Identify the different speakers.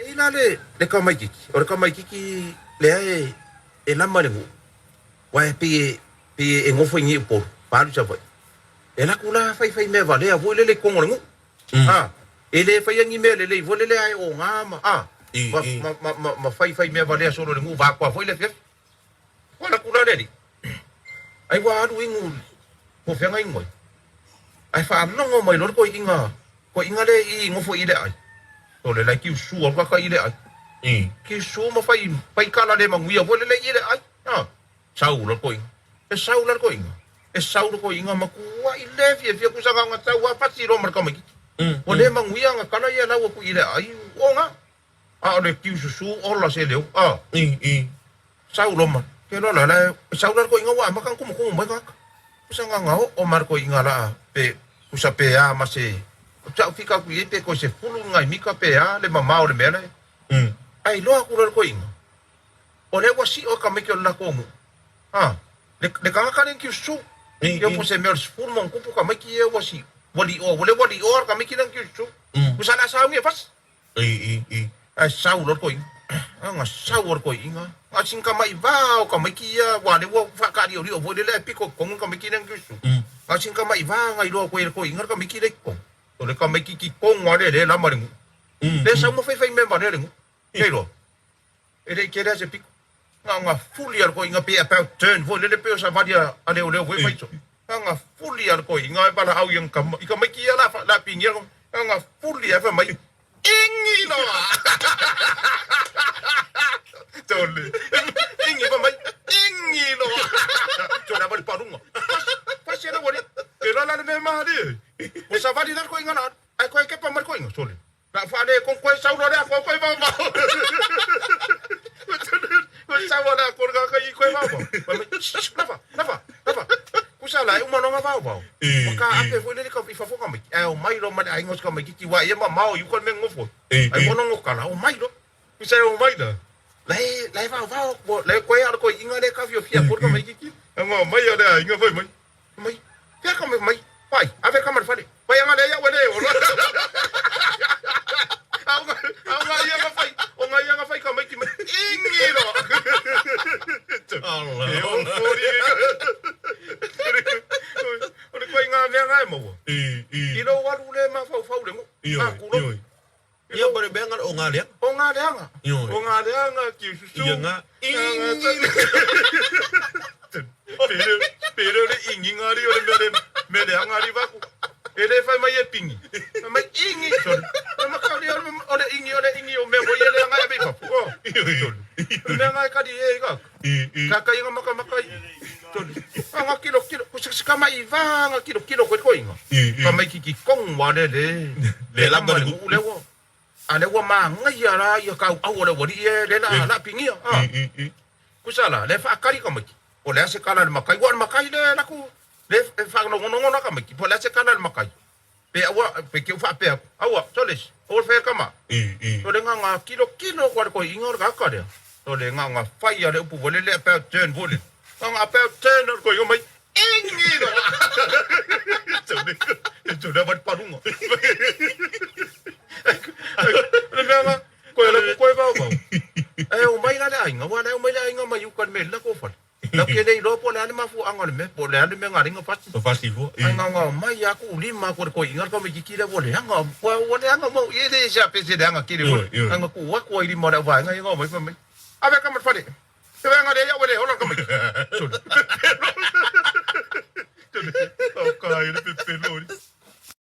Speaker 1: ila le kamaikiki o le kamaikiki le e lama le ngu wa pe e ngofo ngi por palu sa vai e la kula fai me vale a voi le kongo ngu ha ele fai ngi me le voi le ai o ngama ma fai me vale solo le ngu va kwa foi le fe wala kula le ai wa adu ingu mo fe ngai ngoi ai fa no ngo mai lo ko inga le I ngofo ile ai to le like su o ka ile ai ki su mo fai kala le manguia vo le ile ai sau lo ko e sau lo ko e sau lo ko inga ma ku wa ile fie ku sanga nga tau wa pasi ro mar ka mai o le manguia nga kala ia la ku ile ai o nga a le ki su o la se le sau lo ma ke lo la sau lo ko inga wa ma kan ku mo ka sanga nga o mar ko inga la pe ku sa pe a ma se Tau fika ku ipe ko se fulu ngai mika pe a le mama o le mele. Ai loa ku ro ko inga. O le wasi o ka meke o la ko ngu. Le kanga kane ki su. Yo po se me fulu mon ku ka meke e wasi. Wali o ka meke nang ki su. Ku sala sa mi fas. Ai sau ro ko inga. Nga sau ro ko inga. A sin ka mai va o ka meke ya wa le wo fa ka ri o vo le piko ko ka meke nang ki su. A sin ka mai va ngai lo ko inga ka meke le ko. O le ka mai ki kongo le la maringu. Le sa mo fai me ba le ngu. Ke lo. E le ke se pico. Nga fully al ko inga pe about turn vo le pe sa vadia ale o le vo fai so. Nga fully al ko inga ba la au yang ka mai ki la pingia nga fully fa mai. Ingi lo. Tole. Ingi ba mai. Ingi lo. Jora ba parunga. Pas era wori. Pero la me ma de. O sa vali dar ko inga na. Ai ko ke pa mar ko inga sole. La fa le con ko sa ro le ko ba ba. Ko sa wala ko ga ka I ko ba. Lava. Ku sa la uma no ba ba. O ka ape fo le ka I fa fo ka mi. O mai ro ma ai ngos ka mi ki wa ye ma ma o yu ko me ngofo. Ai mo no ka la o mai ro. Ku sa o mai da. Lai va le ko ya ko inga le ka fia por ka mi ki. Ngo mai ya le inga foi mai. Mai. Pia ka mai. Pai, ave kamar fale. Pai ngale ya wele. Nga ia fai ka mai ki ingiro. Allah. Ore ko inga me ngai mo. Ilo walu le ma fau le mo. Kulo.
Speaker 2: Ia bare bengar o ngale.
Speaker 1: O ngale ki susu.
Speaker 2: Ia nga.
Speaker 1: Pero le ingi ngari o le mele ngari va ku. Ele fai mai e pingi. Mai ingi son. Ma ka le ingi o me mo ele ngai be fa. Le ngai ka di e ka. Ka inga maka. Nga kilo ku sa mai va nga kilo ko inga. Ka mai ki kong wa le la ma le wo. Ale wo ma ngai ara ya ka au le wori e le la pingi. Ku sala le fa kari ka mai. O le ase kala le makai wa makai le la ku le fa no na ka mai po le ase kala le makai pe awa pe ke fa pe awa soles o fe kama to le nga kilo kwa ko ingor ka ka le to le nga fa ya le pu vole le pe ten vole nga pe ten ko yo mai ingi no to le va parungo le nga ko le ko va o mai la ai nga wa mai la nga mai ku me la ko fa la ke nei lo po le ma fu angol me po le me ngari nga
Speaker 2: fasti vo
Speaker 1: nga mai ya ku lima ko ingar ko me ki le vole nga nga mo ye de ja pe se nga ki le vole nga ku wa ko I mo da va nga nga mai fa mai ave ka ma fa de se nga de ya vole hola ka mai o ka ile pe pe lo